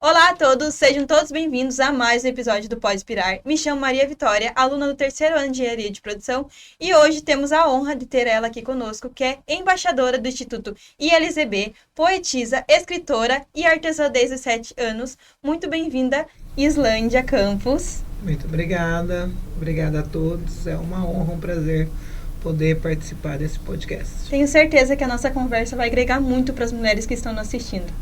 Olá a todos, sejam todos bem-vindos a mais um episódio do Pode Inspirar. Me chamo Maria Vitória, aluna do terceiro ano de Engenharia de Produção, e hoje temos a honra de ter ela aqui conosco, que é embaixadora do Instituto ILZB, poetisa, escritora e artesã desde 7 anos. Muito bem-vinda, Islândia Campos. Muito obrigada a todos, é uma honra, um prazer poder participar desse podcast. Tenho certeza que a nossa conversa vai agregar muito para as mulheres que estão nos assistindo.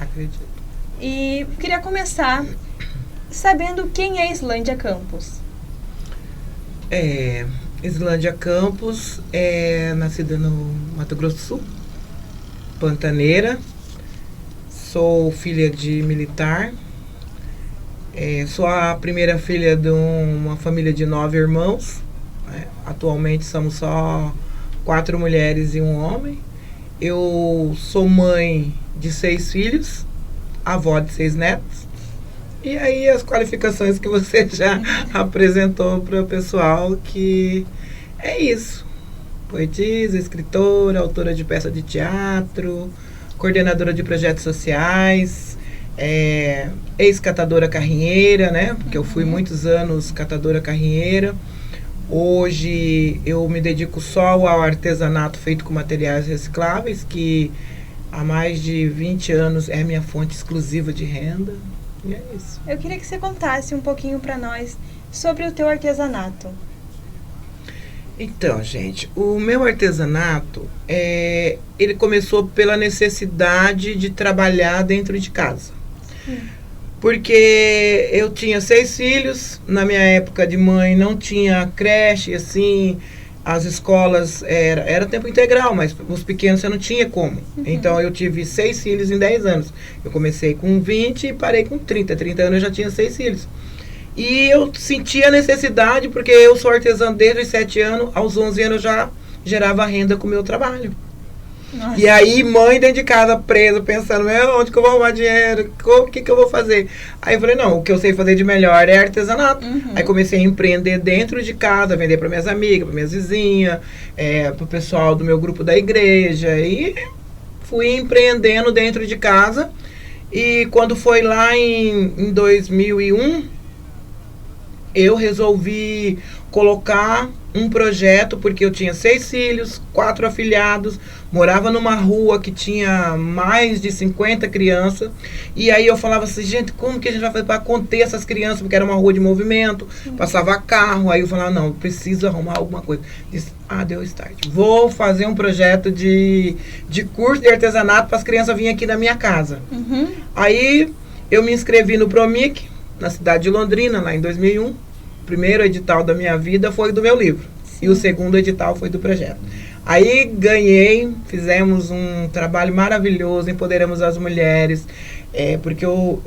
Acredito. E queria começar sabendo quem é Islândia Campos. Islândia Campos é nascida no Mato Grosso do Sul, Pantaneira. Sou filha de militar. Sou a primeira filha de uma família de 9 irmãos. Atualmente somos só 4 mulheres e um homem. Eu sou mãe de 6 filhos, avó de 6 netos. E aí as qualificações que você já apresentou para o pessoal, que é isso. Poetisa, escritora, autora de peça de teatro, coordenadora de projetos sociais, ex-catadora carrinheira, né? Porque eu fui muitos anos catadora carrinheira. Hoje eu me dedico só ao artesanato feito com materiais recicláveis, que há mais de 20 anos é a minha fonte exclusiva de renda. E é isso. Eu queria que você contasse um pouquinho para nós sobre o teu artesanato. Então, gente, o meu artesanato, ele começou pela necessidade de trabalhar dentro de casa. Porque eu tinha 6 filhos, na minha época de mãe não tinha creche, assim, as escolas era tempo integral, mas os pequenos você não tinha como. Então eu tive 6 filhos em 10 anos. Eu comecei com 20 e parei com 30. 30 anos eu já tinha 6 filhos. E eu senti a necessidade, porque eu sou artesã desde os 7 anos, aos 11 anos eu já gerava renda com o meu trabalho. Nossa. E aí, mãe dentro de casa, presa, pensando, onde que eu vou arrumar dinheiro? O que eu vou fazer? Aí eu falei, não, o que eu sei fazer de melhor é artesanato. Aí comecei a empreender dentro de casa, vender para minhas amigas, para minhas vizinhas, para o pessoal do meu grupo da igreja. E fui empreendendo dentro de casa. E quando foi lá em 2001, eu resolvi colocar um projeto, porque eu tinha 6 filhos, 4 afilhados, morava numa rua que tinha mais de 50 crianças, e aí eu falava assim, gente, como que a gente vai fazer para conter essas crianças, porque era uma rua de movimento, passava carro, aí eu falava, não, preciso arrumar alguma coisa. Disse, deu start. Vou fazer um projeto de curso de artesanato para as crianças virem aqui na minha casa. Aí eu me inscrevi no Promic, na cidade de Londrina, lá em 2001. O primeiro edital da minha vida foi do meu livro. Sim. E o segundo edital foi do projeto. Aí ganhei, fizemos um trabalho maravilhoso, empoderamos as mulheres, porque eu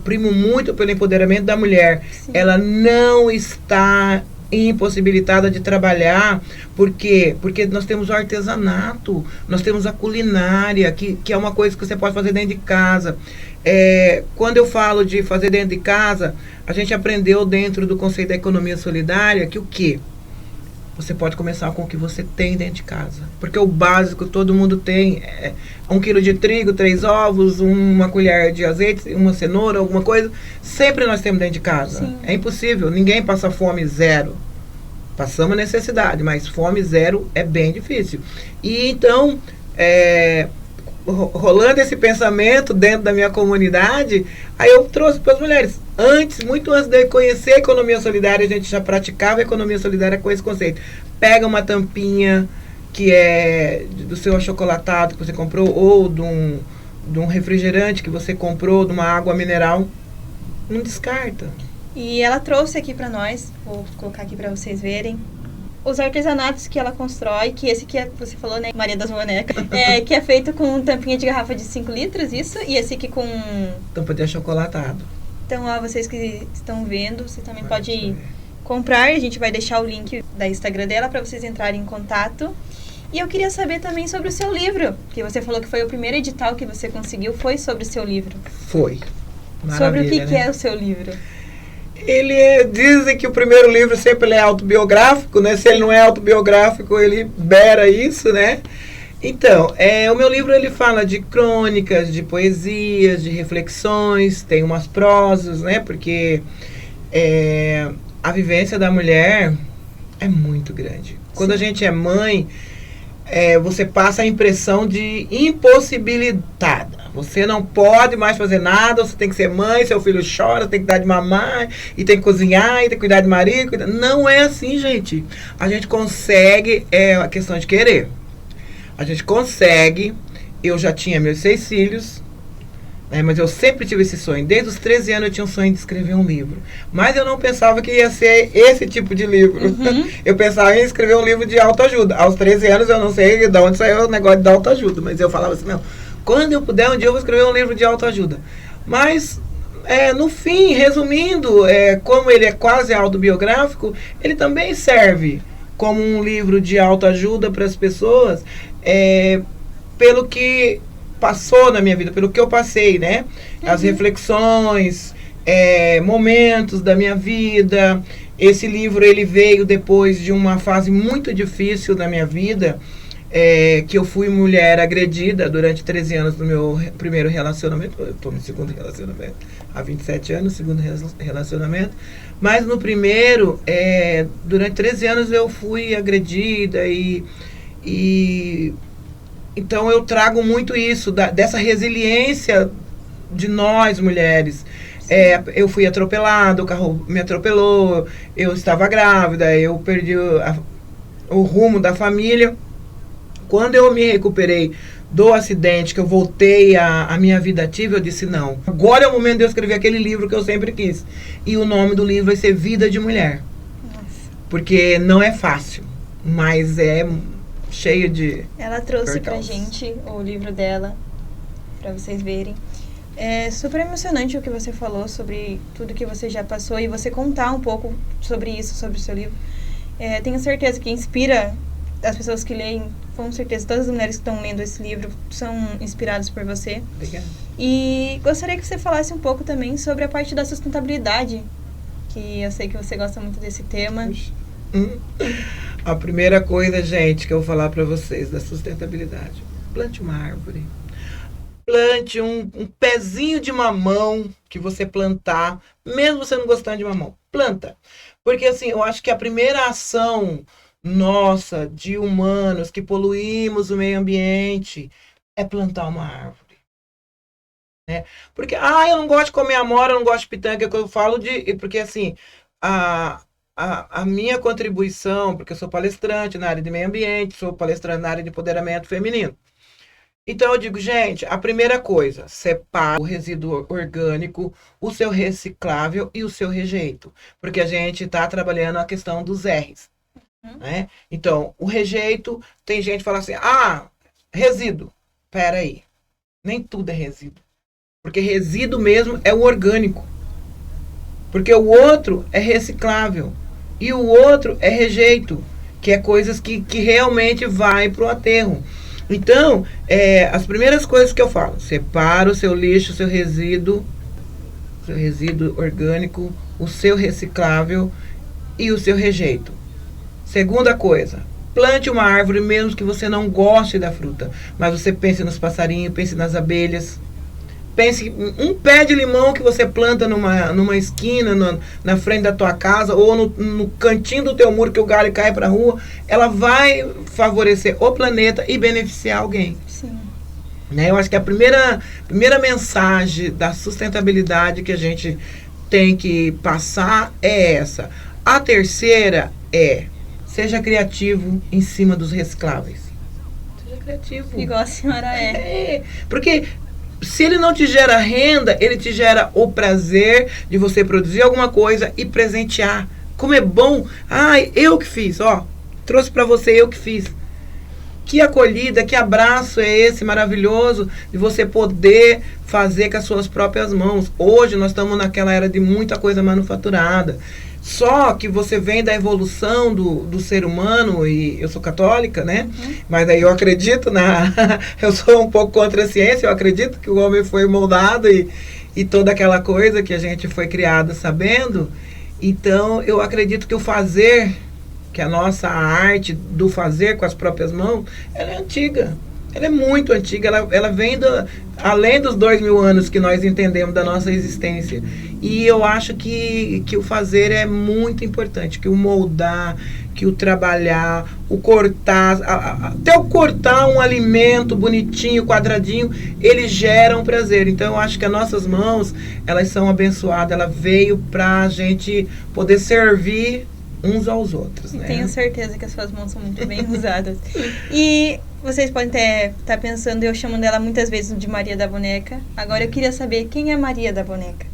primo muito pelo empoderamento da mulher. Sim. Ela não está impossibilitada de trabalhar. Por quê? Porque nós temos o artesanato, nós temos a culinária, que é uma coisa que você pode fazer dentro de casa. Quando eu falo de fazer dentro de casa, a gente aprendeu dentro do conceito da economia solidária que o quê? Você pode começar com o que você tem dentro de casa. Porque o básico todo mundo tem 1 quilo de trigo, 3 ovos, uma colher de azeite, uma cenoura, alguma coisa. Sempre nós temos dentro de casa. Sim. É impossível, ninguém passa fome zero. Passamos necessidade, mas fome zero é bem difícil. E então, rolando esse pensamento dentro da minha comunidade, aí eu trouxe para as mulheres. Muito antes de eu conhecer a economia solidária, a gente já praticava a economia solidária com esse conceito. Pega uma tampinha que é do seu achocolatado que você comprou, ou de um refrigerante que você comprou, de uma água mineral, não descarta. E ela trouxe aqui para nós, vou colocar aqui para vocês verem, os artesanatos que ela constrói, que esse que você falou, né, Maria das Bonecas, que é feito com tampinha de garrafa de 5 litros, isso, e esse aqui com... tampa de achocolatado. Então, vocês que estão vendo, você também pode comprar, a gente vai deixar o link da Instagram dela para vocês entrarem em contato. E eu queria saber também sobre o seu livro, que você falou que foi o primeiro edital que você conseguiu, foi sobre o seu livro. Foi. Maravilha, sobre o que é o seu livro? Dizem que o primeiro livro sempre é autobiográfico, né? Se ele não é autobiográfico, ele beira isso, né? Então, o meu livro ele fala de crônicas, de poesias, de reflexões, tem umas prosas, né? Porque a vivência da mulher é muito grande. Quando a gente é mãe, você passa a impressão de impossibilitada. Você não pode mais fazer nada, você tem que ser mãe, seu filho chora, tem que dar de mamar, e tem que cozinhar, e tem que cuidar de marido. Não é assim, gente. A gente consegue, é uma questão de querer. A gente consegue. Eu já tinha meus 6 filhos, né, mas eu sempre tive esse sonho. Desde os 13 anos eu tinha um sonho de escrever um livro. Mas eu não pensava que ia ser esse tipo de livro. Uhum. Eu pensava em escrever um livro de autoajuda. Aos 13 anos eu não sei de onde saiu o negócio de autoajuda, mas eu falava assim, não, quando eu puder, um dia eu vou escrever um livro de autoajuda. Mas, no fim, resumindo, como ele é quase autobiográfico, ele também serve como um livro de autoajuda para as pessoas, pelo que passou na minha vida, pelo que eu passei, né? As reflexões, momentos da minha vida. Esse livro, ele veio depois de uma fase muito difícil da minha vida, que eu fui mulher agredida durante 13 anos no meu primeiro relacionamento. Eu estou no segundo relacionamento há 27 anos, segundo relacionamento. Mas no primeiro, durante 13 anos eu fui agredida e então eu trago muito isso, dessa resiliência de nós mulheres. Eu fui atropelada, o carro me atropelou, eu estava grávida, eu perdi o rumo da família. Quando eu me recuperei do acidente, que eu voltei à minha vida ativa, eu disse, não, agora é o momento de eu escrever aquele livro que eu sempre quis. E o nome do livro vai ser Vida de Mulher. Nossa. Porque não é fácil, mas é cheio de... Ela trouxe pra gente o livro dela, pra vocês verem. É super emocionante o que você falou sobre tudo que você já passou e você contar um pouco sobre isso, sobre o seu livro. Tenho certeza que inspira as pessoas que leem, com certeza todas as mulheres que estão lendo esse livro são inspiradas por você. Obrigada. E gostaria que você falasse um pouco também sobre a parte da sustentabilidade, que eu sei que você gosta muito desse tema. A primeira coisa, gente, que eu vou falar para vocês da sustentabilidade: plante uma árvore. Plante um pezinho de mamão que você plantar, mesmo você não gostando de mamão. Planta. Porque, assim, eu acho que a primeira ação nossa, de humanos que poluímos o meio ambiente, é plantar uma árvore. Né? Porque, eu não gosto de comer amora, eu não gosto de pitanga, que eu falo porque, assim, a minha contribuição, porque eu sou palestrante na área de meio ambiente, sou palestrante na área de empoderamento feminino. Então eu digo, gente, a primeira coisa, separa o resíduo orgânico, o seu reciclável e o seu rejeito. Porque a gente está trabalhando a questão dos R's. Né? Então, o rejeito, tem gente que fala assim, resíduo. Pera aí, nem tudo é resíduo. Porque resíduo mesmo é o orgânico. Porque o outro é reciclável. E o outro é rejeito, que é coisas que realmente vai para o aterro. Então, as primeiras coisas que eu falo, separa o seu lixo, o seu resíduo orgânico, o seu reciclável e o seu rejeito. Segunda coisa, plante uma árvore mesmo que você não goste da fruta, mas você pense nos passarinhos, pense nas abelhas. Pense um pé de limão que você planta numa esquina, na frente da tua casa, ou no cantinho do teu muro que o galho cai para a rua, ela vai favorecer o planeta e beneficiar alguém. Sim. Né? Eu acho que a primeira mensagem da sustentabilidade que a gente tem que passar é essa. A terceira seja criativo em cima dos recicláveis. Seja criativo. Igual a senhora é. Porque se ele não te gera renda, ele te gera o prazer de você produzir alguma coisa e presentear. Como é bom. Eu que fiz, trouxe para você, eu que fiz. Que acolhida, que abraço é esse maravilhoso de você poder fazer com as suas próprias mãos. Hoje nós estamos naquela era de muita coisa manufaturada. Só que você vem da evolução do ser humano, e eu sou católica, né? Mas aí eu acredito eu sou um pouco contra a ciência, eu acredito que o homem foi moldado e toda aquela coisa que a gente foi criado sabendo. Então, eu acredito que o fazer, que a nossa arte do fazer com as próprias mãos, ela é antiga. ela é muito antiga, ela vem além dos 2.000 anos que nós entendemos da nossa existência. E eu acho que o fazer é muito importante, que o moldar, que o trabalhar, o cortar, até o cortar um alimento bonitinho, quadradinho, ele gera um prazer. Então eu acho que as nossas mãos, elas são abençoadas, ela veio pra gente poder servir uns aos outros, né? Tenho certeza que as suas mãos são muito bem usadas. E vocês podem estar pensando, eu chamo dela muitas vezes de Maria da Boneca. Agora eu queria saber quem é Maria da Boneca.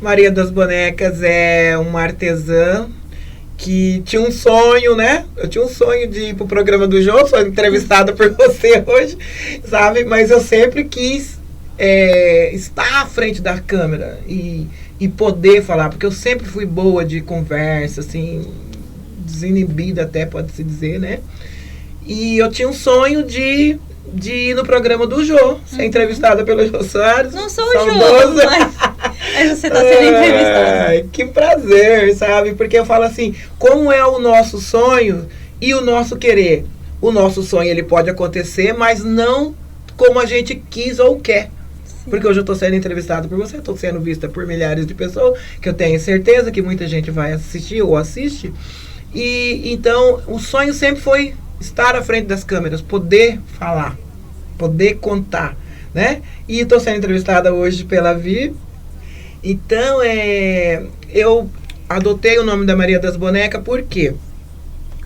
Maria das Bonecas é uma artesã que tinha um sonho, né? Eu tinha um sonho de ir pro programa do Jô, sou entrevistada por você hoje, sabe? Mas eu sempre quis estar à frente da câmera e poder falar, porque eu sempre fui boa de conversa, assim, desinibida até, pode-se dizer, né? E eu tinha um sonho de ir no programa do Jô, ser entrevistada pelo Jô Soares. Não sou o Jô, mas você está sendo entrevistada. Que prazer, sabe? Porque eu falo assim, como é o nosso sonho e o nosso querer? O nosso sonho, ele pode acontecer, mas não como a gente quis ou quer. Sim. Porque hoje eu estou sendo entrevistada por você, estou sendo vista por milhares de pessoas, que eu tenho certeza que muita gente vai assistir ou assiste. E então, o sonho sempre foi estar à frente das câmeras, poder falar, poder contar, né? E estou sendo entrevistada hoje pela Vi. Então, eu adotei o nome da Maria das Bonecas porque,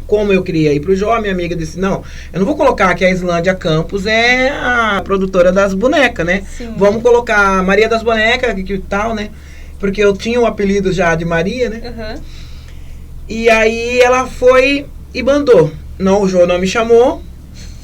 como eu queria ir pro Jô, minha amiga disse, não, eu não vou colocar que a Islândia Campos é a produtora das bonecas, né? Sim. Vamos colocar Maria das Bonecas, que tal, né? Porque eu tinha um apelido já de Maria, né? Uhum. E aí ela foi e mandou. Não, o Jô não me chamou.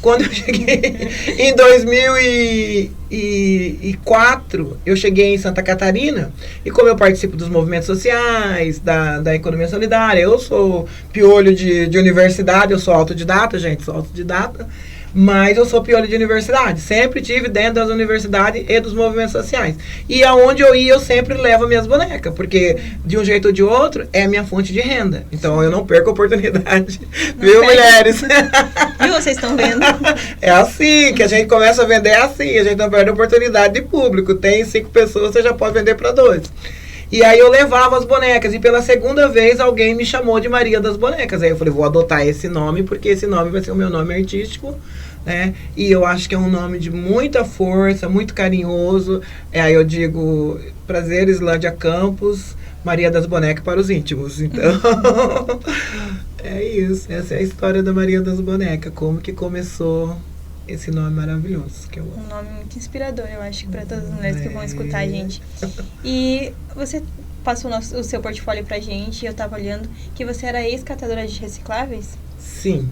Quando eu cheguei em 2004, eu cheguei em Santa Catarina, e como eu participo dos movimentos sociais, da economia solidária, eu sou piolho de universidade, eu sou autodidata, gente, sou autodidata, mas eu sou piolho de universidade, sempre tive dentro das universidades e dos movimentos sociais. E aonde eu ia, eu sempre levo minhas bonecas, porque de um jeito ou de outro, é a minha fonte de renda. Então eu não perco a oportunidade, viu, mulheres? Viu, vocês estão vendo? É assim, que a gente começa a vender, é assim, a gente não perde a oportunidade de público. Tem 5 pessoas, você já pode vender para 2. E aí eu levava as bonecas, e pela segunda vez alguém me chamou de Maria das Bonecas. Aí eu falei, vou adotar esse nome, porque esse nome vai ser o meu nome artístico, né? E eu acho que é um nome de muita força, muito carinhoso. Aí eu digo, prazer, Islândia Campos, Maria das Bonecas para os íntimos. Então, é isso. Essa é a história da Maria das Bonecas, como que começou esse nome maravilhoso que eu amo. Um nome muito inspirador, eu acho, para todas as mulheres que vão escutar a gente. E você passou o seu portfólio pra gente, e eu tava olhando que você era ex-catadora de recicláveis? Sim.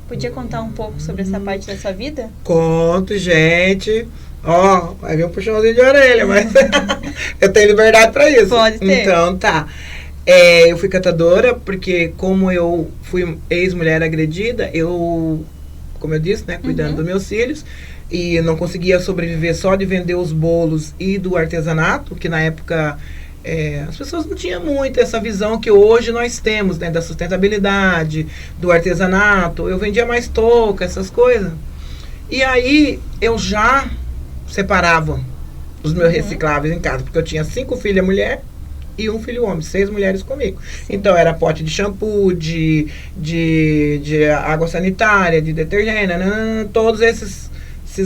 Podia contar um pouco sobre essa parte da sua vida? Conto, gente. Ó, vai vir um puxãozinho de orelha, mas eu tenho liberdade pra isso. Pode ter. Então, tá. Eu fui catadora porque, como eu fui ex-mulher agredida, como eu disse, né, cuidando dos meus filhos, e não conseguia sobreviver só de vender os bolos e do artesanato, que na época as pessoas não tinham muito essa visão que hoje nós temos, né, da sustentabilidade, do artesanato. Eu vendia mais touca, essas coisas. E aí eu já separava os meus recicláveis em casa, porque eu tinha 5 filhas mulher e 1 filho homem, 6 mulheres comigo. Sim. Então era pote de shampoo, de água sanitária, de detergente, todos esses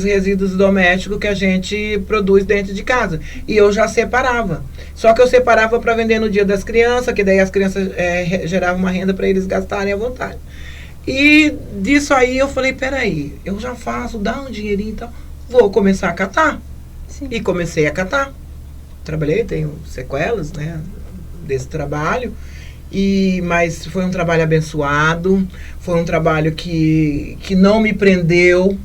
resíduos domésticos que a gente produz dentro de casa. E eu já separava. Só que eu separava para vender no dia das crianças, que daí as crianças geravam uma renda para eles gastarem à vontade. E disso aí eu falei, peraí, eu já faço, dá um dinheirinho e tal, vou começar a catar. Sim. E comecei a catar. Trabalhei, tenho sequelas, né, desse trabalho, mas foi um trabalho abençoado, foi um trabalho que não me prendeu,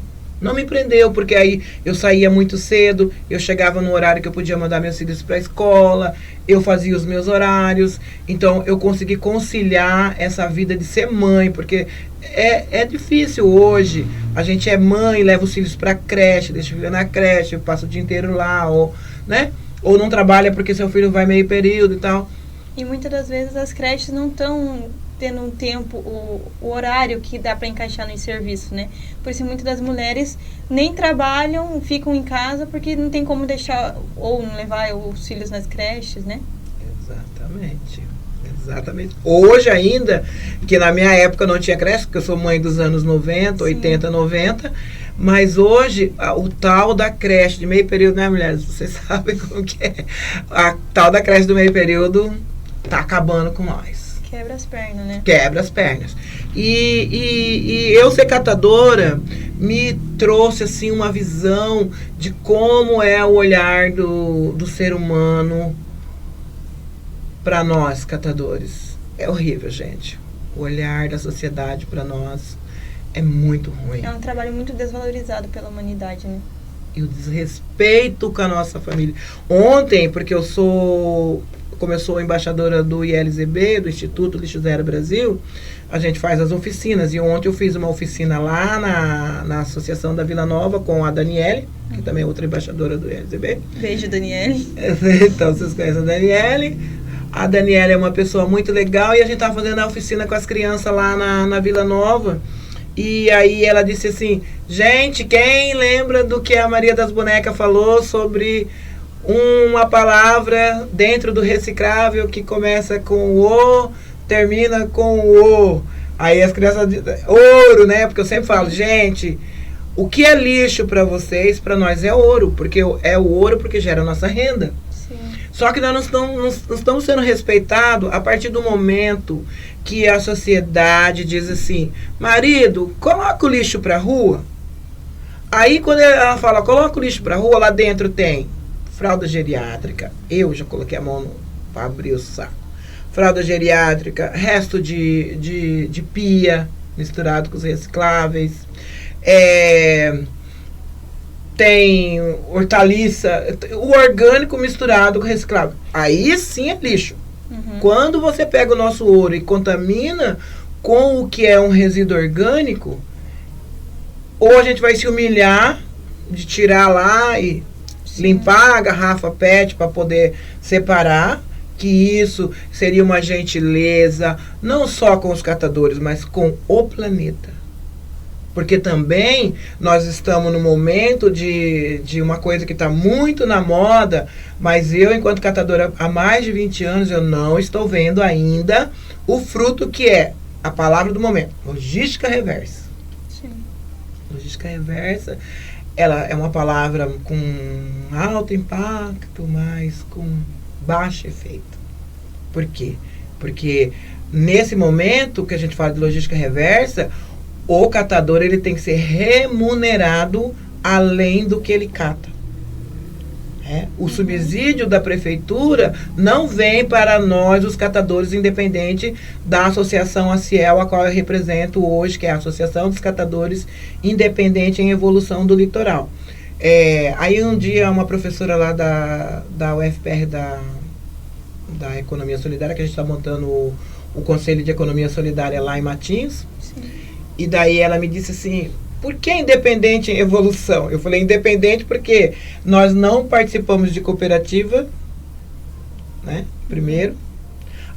porque aí eu saía muito cedo, eu chegava no horário que eu podia mandar meus filhos para a escola, eu fazia os meus horários, então eu consegui conciliar essa vida de ser mãe, porque é difícil hoje, a gente é mãe, leva os filhos para a creche, deixa o filho na creche, passa o dia inteiro lá, ou não trabalha porque seu filho vai meio período e tal. E muitas das vezes as creches não estão tendo um tempo, o horário que dá para encaixar no serviço, né? Por isso muitas das mulheres nem trabalham, ficam em casa porque não tem como deixar ou não levar os filhos nas creches, né? Exatamente. Hoje ainda, que na minha época não tinha creche, porque eu sou mãe dos anos 90, 80, 90, mas hoje o tal da creche de meio período, né, mulheres? Vocês sabem como que é. A tal da creche do meio período tá acabando com nós. Quebra as pernas, né? Quebra as pernas. E eu ser catadora me trouxe assim uma visão de como é o olhar do ser humano para nós, catadores. É horrível, gente. O olhar da sociedade para nós é muito ruim. É um trabalho muito desvalorizado pela humanidade, né? E o desrespeito com a nossa família. Ontem, porque como eu sou embaixadora do ILZB, do Instituto Lixo Zero Brasil, a gente faz as oficinas. E ontem eu fiz uma oficina lá na Associação da Vila Nova com a Daniele, que também é outra embaixadora do ILZB. Beijo, Daniele. Então, vocês conhecem a Daniele. A Daniela é uma pessoa muito legal e a gente estava fazendo a oficina com as crianças lá na Vila Nova. E aí ela disse assim, gente, quem lembra do que a Maria das Bonecas falou sobre uma palavra dentro do reciclável que começa com o, termina com o. Aí as crianças dizem, ouro, né? Porque eu sempre falo, gente, o que é lixo para vocês, para nós é ouro, porque é o ouro porque gera a nossa renda. Só que nós não estamos sendo respeitados a partir do momento que a sociedade diz assim, marido, coloca o lixo pra rua. Aí quando ela fala, coloca o lixo pra rua, lá dentro tem fralda geriátrica. Eu já coloquei a mão para abrir o saco. Fralda geriátrica, resto de pia misturado com os recicláveis. Tem hortaliça, o orgânico misturado com reciclável. Aí sim é lixo. Uhum. Quando você pega o nosso ouro e contamina com o que é um resíduo orgânico, ou a gente vai se humilhar de tirar lá e limpar a garrafa PET para poder separar, que isso seria uma gentileza, não só com os catadores, mas com o planeta. Porque também nós estamos no momento de uma coisa que está muito na moda, mas eu, enquanto catadora há mais de 20 anos, eu não estou vendo ainda o fruto que é a palavra do momento, logística reversa. Sim. Logística reversa, ela é uma palavra com alto impacto, mas com baixo efeito. Por quê? Porque nesse momento que a gente fala de logística reversa, o catador ele tem que ser remunerado além do que ele cata. O subsídio da prefeitura não vem para nós, os catadores independentes da associação ACIEL, a qual eu represento hoje, que é a Associação dos Catadores Independente em Evolução do Litoral. Aí um dia uma professora lá da UFPR, da Economia Solidária, que a gente está montando o Conselho de Economia Solidária lá em Matinhos. Sim. E daí ela me disse assim, por que independente em evolução? Eu falei, independente porque nós não participamos de cooperativa, né? Primeiro.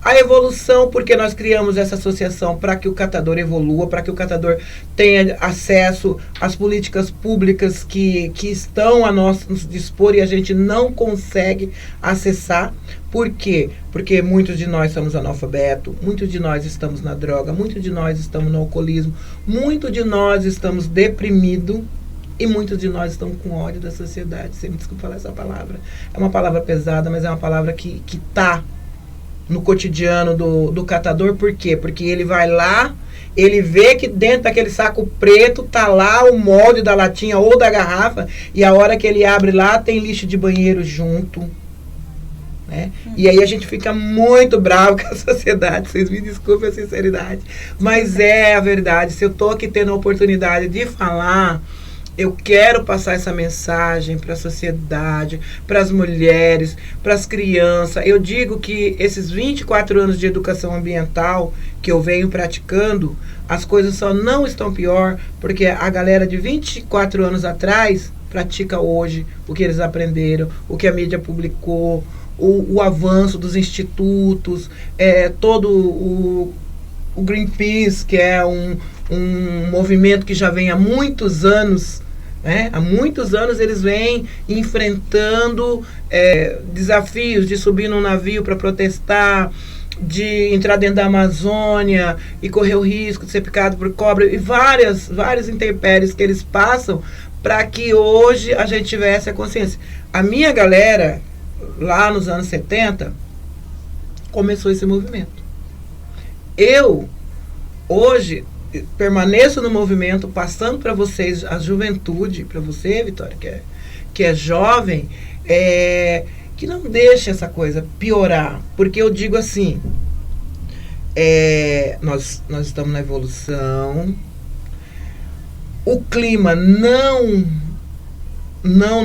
A evolução, porque nós criamos essa associação para que o catador evolua, para que o catador tenha acesso às políticas públicas que estão a nosso dispor e a gente não consegue acessar. Por quê? Porque muitos de nós somos analfabetos, muitos de nós estamos na droga, muitos de nós estamos no alcoolismo, muitos de nós estamos deprimidos e muitos de nós estamos com ódio da sociedade. Você me desculpa falar essa palavra. É uma palavra pesada, mas é uma palavra que está no cotidiano do catador. Por quê? Porque ele vai lá, ele vê que dentro daquele saco preto tá lá o molde da latinha ou da garrafa, e a hora que ele abre lá tem lixo de banheiro junto, né? E aí a gente fica muito bravo com a sociedade, vocês me desculpem a sinceridade, mas é a verdade. Se eu tô aqui tendo a oportunidade de falar, eu quero passar essa mensagem para a sociedade, para as mulheres, para as crianças. Eu digo que esses 24 anos de educação ambiental que eu venho praticando, as coisas só não estão pior porque a galera de 24 anos atrás pratica hoje o que eles aprenderam, o que a mídia publicou, o avanço dos institutos, todo o o Greenpeace, que é um movimento que já vem há muitos anos, né? Há muitos anos eles vêm enfrentando desafios de subir num navio para protestar, de entrar dentro da Amazônia e correr o risco de ser picado por cobra, e várias intempéries que eles passam para que hoje a gente tivesse a consciência. A minha galera, lá nos anos 70, começou esse movimento. Eu, hoje, permaneço no movimento, passando para vocês a juventude, para você, Vitória, que é jovem, que não deixe essa coisa piorar. Porque eu digo assim, nós estamos na evolução, o clima não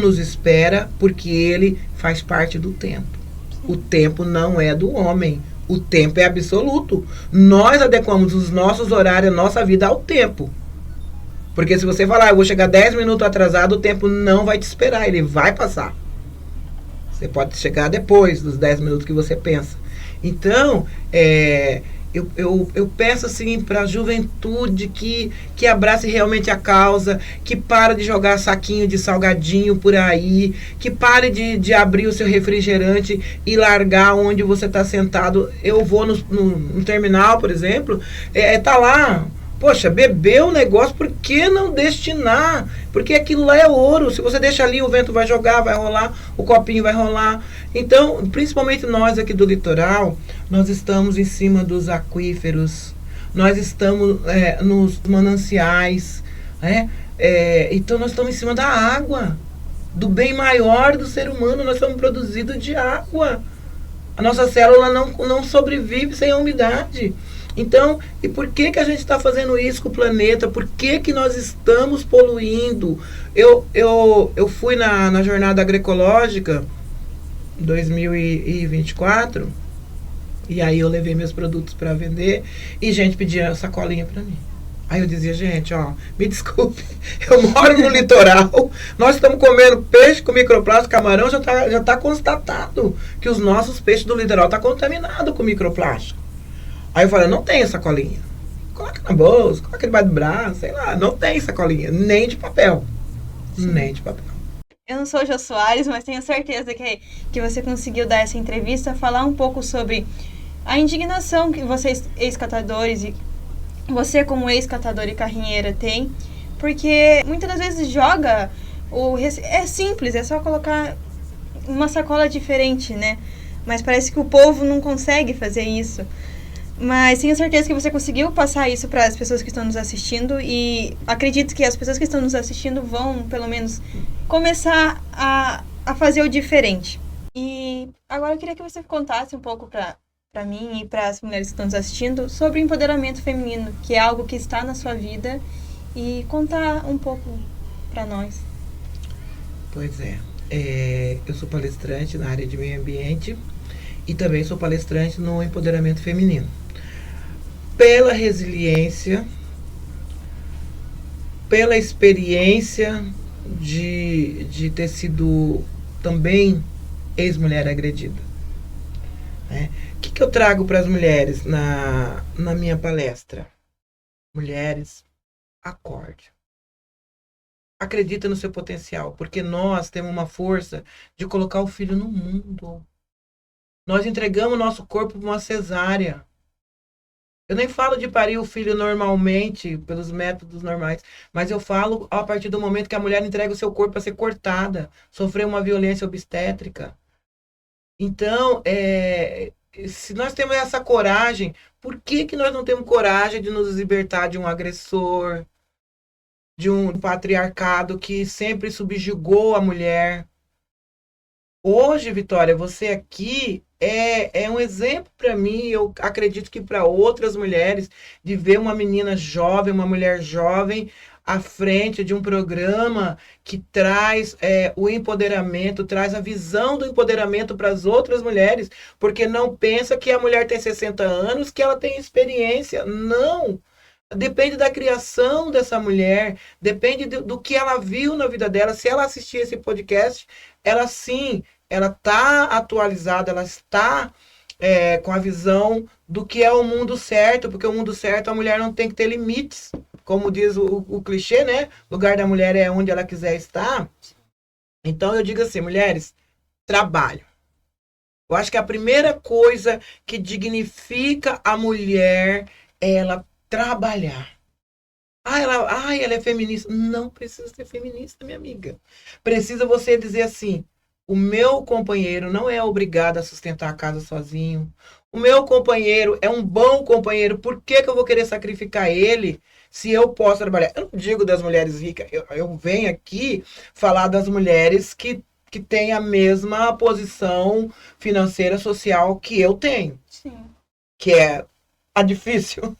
nos espera, porque ele faz parte do tempo. O tempo não é do homem. O tempo é absoluto. Nós adequamos os nossos horários, a nossa vida ao tempo. Porque se você falar, eu vou chegar 10 minutos atrasado, o tempo não vai te esperar, ele vai passar. Você pode chegar depois dos 10 minutos que você pensa. Então, eu peço assim para a juventude que abrace realmente a causa, que para de jogar saquinho de salgadinho por aí, que pare de abrir o seu refrigerante e largar onde você está sentado. Eu vou no terminal, por exemplo, tá lá, poxa, bebeu o negócio, por que não destinar? Porque aquilo lá é ouro. Se você deixa ali, o vento vai jogar, vai rolar, o copinho vai rolar. Então, principalmente nós aqui do litoral, nós estamos em cima dos aquíferos, nós estamos nos mananciais, né? Então nós estamos em cima da água, do bem maior do ser humano. Nós somos produzidos de água. A nossa célula não sobrevive sem a umidade. Então, e por que a gente está fazendo isso com o planeta? Por que nós estamos poluindo? Eu fui na jornada agroecológica 2024, e aí eu levei meus produtos para vender, e gente pedia sacolinha para mim. Aí eu dizia, gente, me desculpe, eu moro no litoral, nós estamos comendo peixe com microplástico, camarão, já tá constatado que os nossos peixes do litoral estão contaminados com microplástico. Aí eu falei, não tem sacolinha. Coloca na bolsa, coloca debaixo do braço, sei lá. Não tem sacolinha, nem de papel. Sim. Nem de papel. Eu não sou o Jô Soares, mas tenho certeza que você conseguiu dar essa entrevista, falar um pouco sobre a indignação que vocês, ex-catadores, e você como ex-catador e carrinheira tem, porque muitas das vezes joga é simples, é só colocar uma sacola diferente, né? Mas parece que o povo não consegue fazer isso. Mas tenho certeza que você conseguiu passar isso para as pessoas que estão nos assistindo, e acredito que as pessoas que estão nos assistindo vão, pelo menos, começar a fazer o diferente. E agora eu queria que você contasse um pouco para mim e para as mulheres que estão nos assistindo sobre o empoderamento feminino, que é algo que está na sua vida, e contar um pouco para nós. Pois eu sou palestrante na área de meio ambiente e também sou palestrante no empoderamento feminino. Pela resiliência, pela experiência de ter sido também ex-mulher agredida. O que eu trago para as mulheres na minha palestra? Mulheres, acorde. Acredita no seu potencial, porque nós temos uma força de colocar o filho no mundo. Nós entregamos o nosso corpo para uma cesárea. Eu nem falo de parir o filho normalmente, pelos métodos normais, mas eu falo a partir do momento que a mulher entrega o seu corpo para ser cortada, sofrer uma violência obstétrica. Então, se nós temos essa coragem, por que nós não temos coragem de nos libertar de um agressor, de um patriarcado que sempre subjugou a mulher? Hoje, Vitória, você aqui é um exemplo para mim, eu acredito que para outras mulheres, de ver uma menina jovem, uma mulher jovem, à frente de um programa que traz o empoderamento, traz a visão do empoderamento para as outras mulheres, porque não pensa que a mulher tem 60 anos, que ela tem experiência. Não! Depende da criação dessa mulher, depende do que ela viu na vida dela. Se ela assistir esse podcast, ela sim, ela está atualizada, ela está com a visão do que é o mundo certo, porque o mundo certo a mulher não tem que ter limites. Como diz o clichê, né? O lugar da mulher é onde ela quiser estar. Então eu digo assim, mulheres, trabalho. Eu acho que a primeira coisa que dignifica a mulher é ela trabalhar. Ela é feminista. Não precisa ser feminista, minha amiga. Precisa você dizer assim: o meu companheiro não é obrigado a sustentar a casa sozinho. O meu companheiro é um bom companheiro. Por que eu vou querer sacrificar ele se eu posso trabalhar? Eu não digo das mulheres ricas. Eu venho aqui falar das mulheres que têm a mesma posição financeira, social que eu tenho. Sim. Que é a difícil,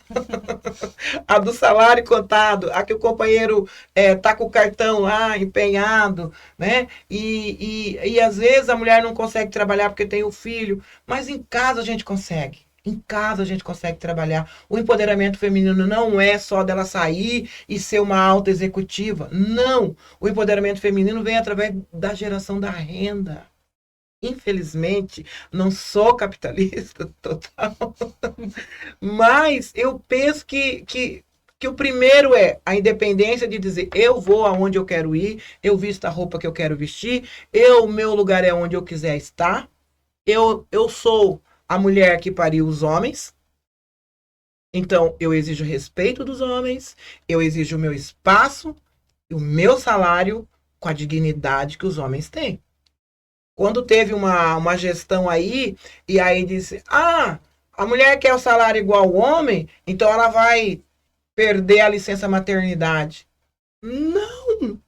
a do salário contado, a que o companheiro tá com o cartão lá empenhado, né? E às vezes a mulher não consegue trabalhar porque tem o filho, mas em casa a gente consegue. Em casa a gente consegue trabalhar. O empoderamento feminino não é só dela sair e ser uma alta executiva. Não. O empoderamento feminino vem através da geração da renda. Infelizmente, não sou capitalista total, mas eu penso que o primeiro é a independência de dizer eu vou aonde eu quero ir, eu visto a roupa que eu quero vestir, meu lugar é onde eu quiser estar, eu sou a mulher que pariu os homens, então eu exijo respeito dos homens, eu exijo o meu espaço e o meu salário com a dignidade que os homens têm. Quando teve uma gestão aí, e aí disse, a mulher quer o salário igual ao homem, então ela vai perder a licença maternidade. Não,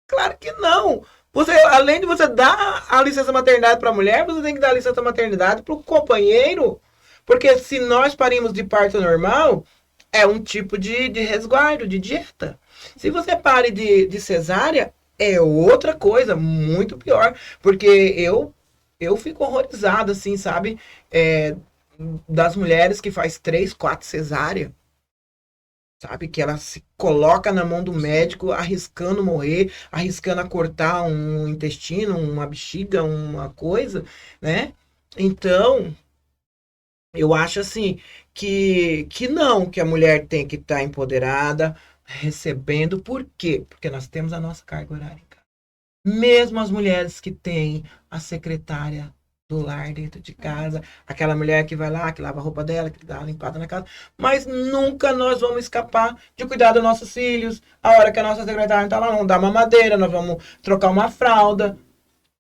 claro que não. Você, além de você dar a licença maternidade para a mulher, você tem que dar a licença maternidade para o companheiro, porque se nós parimos de parto normal, é um tipo de resguardo, de dieta. Se você pare de cesárea, é outra coisa, muito pior. Porque eu fico horrorizado, assim, sabe? Das mulheres que faz 3, 4 cesárea. Sabe? Que ela se coloca na mão do médico, arriscando morrer, arriscando cortar um intestino, uma bexiga, uma coisa, né? Então, eu acho assim que não, que a mulher tem que estar empoderada, recebendo. Por quê? Porque nós temos a nossa carga horária. Mesmo as mulheres que têm a secretária do lar dentro de casa, aquela mulher que vai lá, que lava a roupa dela, que dá uma limpada na casa, mas nunca nós vamos escapar de cuidar dos nossos filhos. A hora que a nossa secretária está lá, não dá mamadeira, nós vamos trocar uma fralda.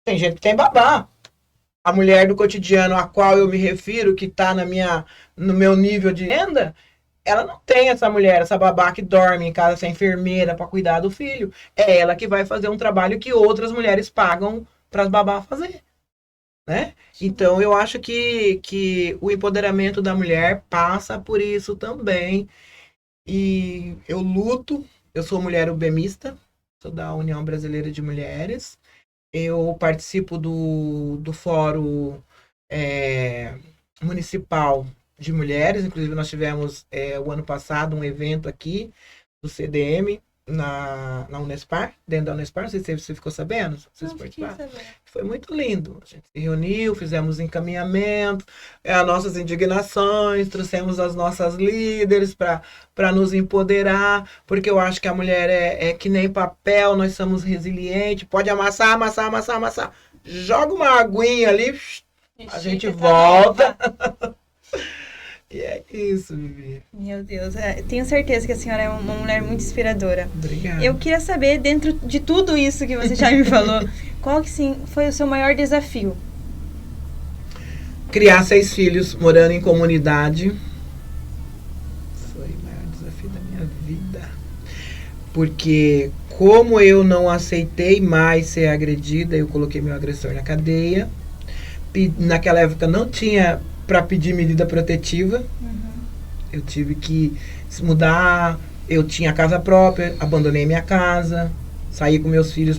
Tem gente que tem babá. A mulher do cotidiano a qual eu me refiro, que está no meu nível de renda, ela não tem essa mulher, essa babá que dorme em casa, essa enfermeira para cuidar do filho. É ela que vai fazer um trabalho que outras mulheres pagam para as babás fazer. Né? Então, eu acho que o empoderamento da mulher passa por isso também. E eu luto, eu sou mulher ubemista, sou da União Brasileira de Mulheres. Eu participo do Fórum Municipal de Mulheres, inclusive nós tivemos o ano passado um evento aqui do CDM na Unespar, dentro da Unespar, não sei se você ficou sabendo, foi muito lindo, a gente se reuniu, fizemos encaminhamento, as nossas indignações, trouxemos as nossas líderes para nos empoderar, porque eu acho que a mulher é que nem papel, nós somos resilientes, pode amassar, joga uma aguinha ali, a gente volta. E é isso, Vivi. Meu Deus, tenho certeza que a senhora é uma mulher muito inspiradora. Obrigada. Eu queria saber, dentro de tudo isso que você já me falou, qual que sim foi o seu maior desafio? Criar 6 filhos morando em comunidade. Foi o maior desafio da minha vida. Porque como eu não aceitei mais ser agredida, eu coloquei meu agressor na cadeia. Naquela época não tinha para pedir medida protetiva. Eu tive que se mudar, eu tinha casa própria, abandonei minha casa, saí com meus filhos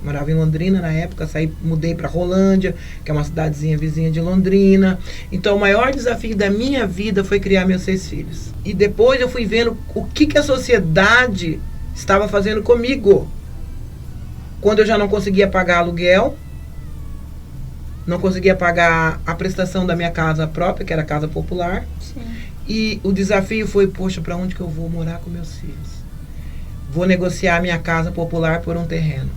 morava em Londrina na época, mudei para Rolândia, que é uma cidadezinha vizinha de Londrina. Então o maior desafio da minha vida foi criar meus 6 filhos. E depois eu fui vendo o que a sociedade estava fazendo comigo. Quando eu já não conseguia pagar aluguel, não conseguia pagar a prestação da minha casa própria, que era a casa popular. Sim. E o desafio foi, poxa, para onde que eu vou morar com meus filhos? Vou negociar minha casa popular por um terreno.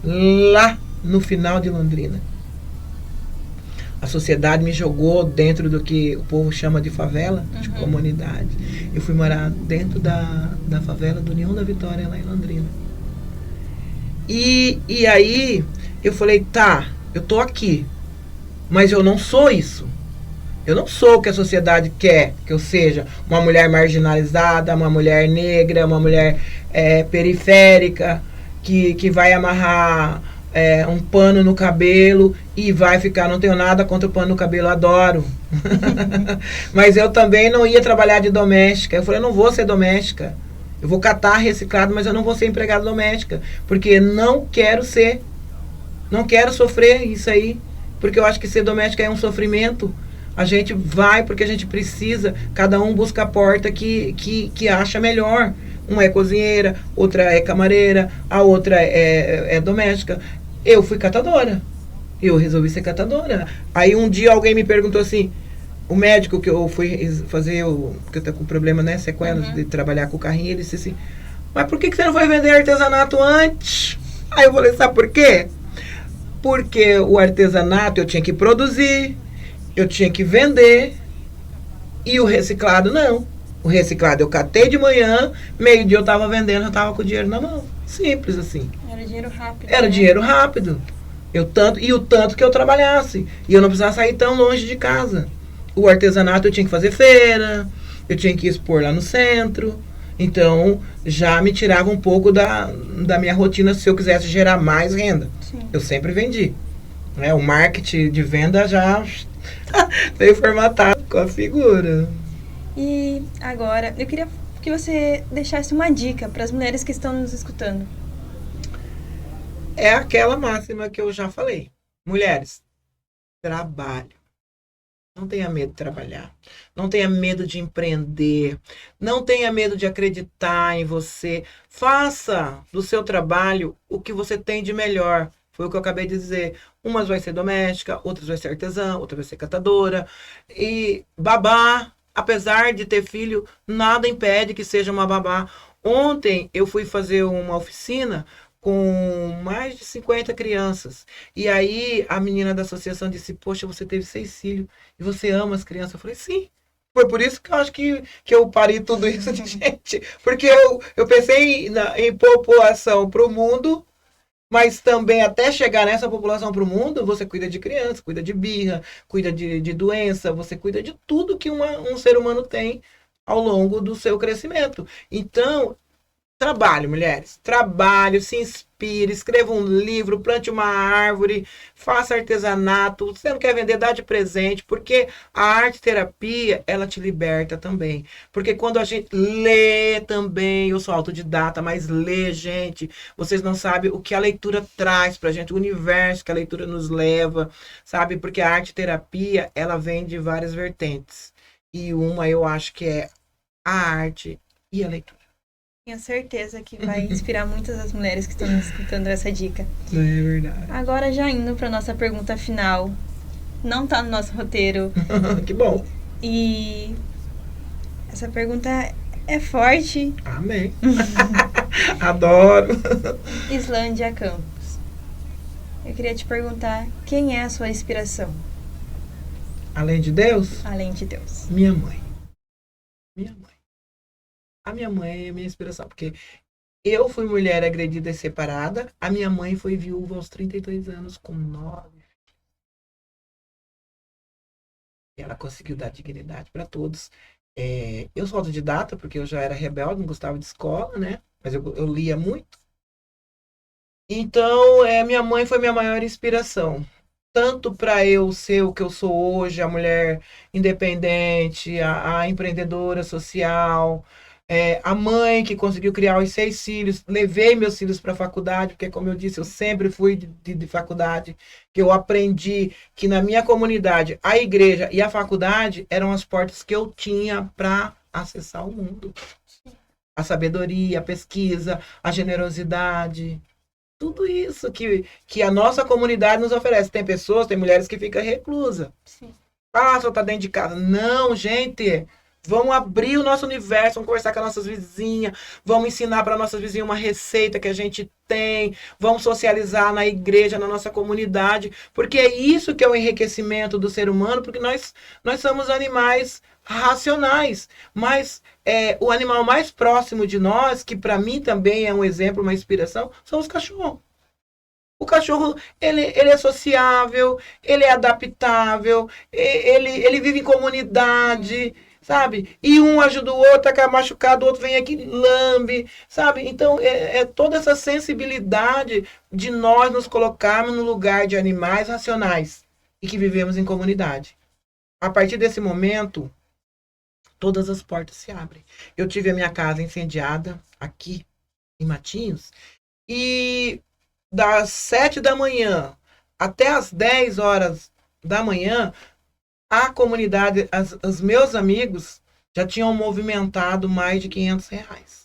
Lá no final de Londrina. A sociedade me jogou dentro do que o povo chama de favela, de comunidade. Eu fui morar dentro da favela do União da Vitória, lá em Londrina. E aí eu falei, tá, eu tô aqui, mas eu não sou isso. Eu não sou o que a sociedade quer que eu seja. Uma mulher marginalizada, uma mulher negra, uma mulher periférica, que vai amarrar um pano no cabelo e vai ficar, não tenho nada contra o pano no cabelo, adoro. Mas eu também não ia trabalhar de doméstica. Eu falei, eu não vou ser doméstica. Eu vou catar reciclado, mas eu não vou ser empregada doméstica. Porque não quero ser. Não quero sofrer isso aí. Porque eu acho que ser doméstica é um sofrimento. A gente vai porque a gente precisa. Cada um busca a porta que acha melhor. Uma é cozinheira, outra é camareira, a outra é doméstica. Eu fui catadora. Eu resolvi ser catadora. Aí um dia alguém me perguntou assim, o médico que eu fui fazer, porque eu tô com problema, né, sequelas de trabalhar com o carrinho, ele disse assim, mas por que você não foi vender artesanato antes? Aí eu falei, sabe por quê? Porque o artesanato eu tinha que produzir, eu tinha que vender, e o reciclado não. O reciclado eu catei de manhã, meio-dia eu tava vendendo, eu tava com o dinheiro na mão. Simples assim. Era dinheiro rápido. Era dinheiro rápido. O tanto que eu trabalhasse. E eu não precisava sair tão longe de casa. O artesanato eu tinha que fazer feira, eu tinha que expor lá no centro. Então, já me tirava um pouco da minha rotina se eu quisesse gerar mais renda. Sim. Eu sempre vendi. O marketing de venda já veio formatado com a figura. E agora, eu queria que você deixasse uma dica para as mulheres que estão nos escutando. É aquela máxima que eu já falei. Mulheres, trabalho. Não tenha medo de trabalhar. Não tenha medo de empreender. Não tenha medo de acreditar em você. Faça do seu trabalho o que você tem de melhor. Foi o que eu acabei de dizer. Umas vai ser doméstica, outras vai ser artesã, outra vai ser catadora. E babá, apesar de ter filho, nada impede que seja uma babá. Ontem eu fui fazer uma oficina com mais de 50 crianças. E aí a menina da associação disse, poxa, você teve 6 filhos e você ama as crianças. Eu falei, sim. Foi por isso que eu acho que eu parei tudo isso de gente. Porque eu pensei em população para o mundo, mas também até chegar nessa população para o mundo, você cuida de criança, cuida de birra, cuida de doença, você cuida de tudo que um ser humano tem ao longo do seu crescimento. Então, trabalho, mulheres. Trabalho, se inspire, escreva um livro, plante uma árvore, faça artesanato. Você não quer vender, dá de presente, porque a arte-terapia, ela te liberta também. Porque quando a gente lê também, eu sou autodidata, mas lê, gente, vocês não sabem o que a leitura traz pra gente, o universo que a leitura nos leva, sabe? Porque a arte-terapia, ela vem de várias vertentes. E uma eu acho que é a arte e a leitura. Tenho certeza que vai inspirar muitas das mulheres que estão nos escutando essa dica. É verdade. Agora, já indo para nossa pergunta final. Não tá no nosso roteiro. Que bom. E essa pergunta é forte. Amém. Adoro. Islândia Campos. Eu queria te perguntar, quem é a sua inspiração? Além de Deus? Além de Deus. Minha mãe. Minha mãe. A minha mãe é minha inspiração, porque eu fui mulher agredida e separada, a minha mãe foi viúva aos 32 anos, com 9. Ela conseguiu dar dignidade para todos. Eu sou autodidata, porque eu já era rebelde, não gostava de escola, né? Mas eu lia muito. Então, minha mãe foi minha maior inspiração. Tanto para eu ser o que eu sou hoje, a mulher independente, a empreendedora social, a mãe que conseguiu criar os 6 filhos, levei meus filhos para a faculdade, porque, como eu disse, eu sempre fui de faculdade, que eu aprendi que na minha comunidade, a igreja e a faculdade eram as portas que eu tinha para acessar o mundo. A sabedoria, a pesquisa, a generosidade. Tudo isso que a nossa comunidade nos oferece. Tem pessoas, tem mulheres que ficam reclusas. Sim. Ah, só tá dentro de casa. Não, gente. Vamos abrir o nosso universo, vamos conversar com as nossas vizinhas, vamos ensinar para nossas vizinhas uma receita que a gente tem, vamos socializar na igreja, na nossa comunidade, porque é isso que é o enriquecimento do ser humano, porque nós somos animais racionais, mas o animal mais próximo de nós, que para mim também é um exemplo, uma inspiração, são os cachorros. O cachorro, ele é sociável, ele é adaptável, ele vive em comunidade, sabe? E um ajuda o outro, tá machucado, o outro vem aqui, lambe, sabe? Então, é toda essa sensibilidade de nós nos colocarmos no lugar de animais racionais e que vivemos em comunidade. A partir desse momento, todas as portas se abrem. Eu tive a minha casa incendiada aqui, em Matinhos, e das 7 da manhã até as 10 horas da manhã, a comunidade, os meus amigos já tinham movimentado mais de R$ 500.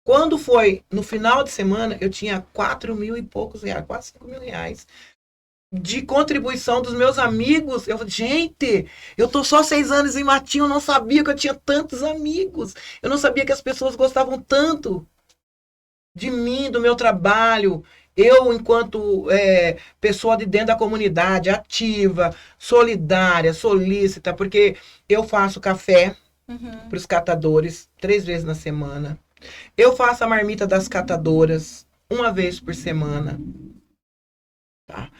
Quando foi no final de semana, eu tinha 4.000 e poucos reais, quase R$ 5.000 de contribuição dos meus amigos. Eu falei, gente, eu tô só 6 anos em Matinho, eu não sabia que eu tinha tantos amigos. Eu não sabia que as pessoas gostavam tanto de mim, do meu trabalho. Eu, enquanto pessoa de dentro da comunidade, ativa, solidária, solícita, porque eu faço café para os catadores 3 vezes na semana. Eu faço a marmita das catadoras 1 vez por semana. Tá?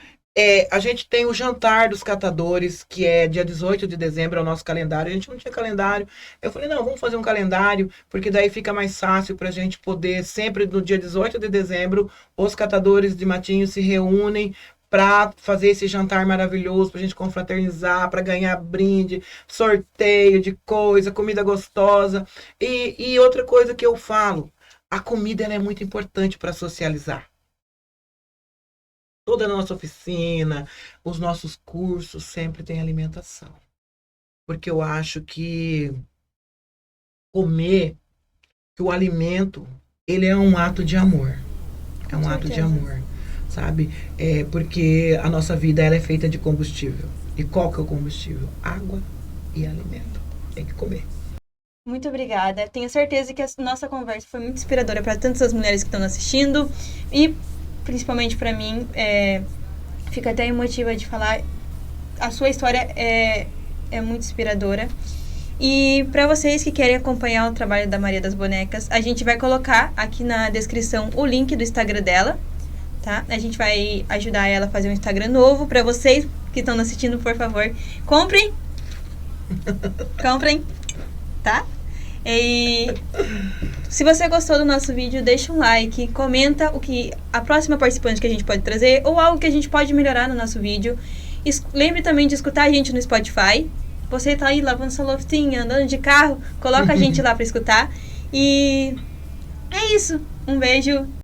A gente tem o jantar dos catadores, que é dia 18 de dezembro, é o nosso calendário. A gente não tinha calendário. Eu falei, não, vamos fazer um calendário, porque daí fica mais fácil para a gente poder, sempre no dia 18 de dezembro, os catadores de Matinhos se reúnem para fazer esse jantar maravilhoso, para a gente confraternizar, para ganhar brinde, sorteio de coisa, comida gostosa. E outra coisa que eu falo, a comida ela é muito importante para socializar. Toda a nossa oficina, os nossos cursos sempre tem alimentação. Porque eu acho que comer, que o alimento, ele é um ato de amor. É um ato de amor, sabe? Porque a nossa vida ela é feita de combustível. E qual que é o combustível? Água e alimento. Tem que comer. Muito obrigada. Tenho certeza que a nossa conversa foi muito inspiradora para tantas as mulheres que estão assistindo e principalmente para mim, fica até emotiva de falar. A sua história é muito inspiradora. E para vocês que querem acompanhar o trabalho da Maria das Bonecas, a gente vai colocar aqui na descrição o link do Instagram dela, tá? A gente vai ajudar ela a fazer um Instagram novo. Para vocês que estão assistindo, por favor, comprem, tá? E se você gostou do nosso vídeo, deixa um like, comenta a próxima participante que a gente pode trazer ou algo que a gente pode melhorar no nosso vídeo. Lembre também de escutar a gente no Spotify. Você tá aí lavando sua loucinha, andando de carro, coloca a gente lá para escutar. E é isso. Um beijo.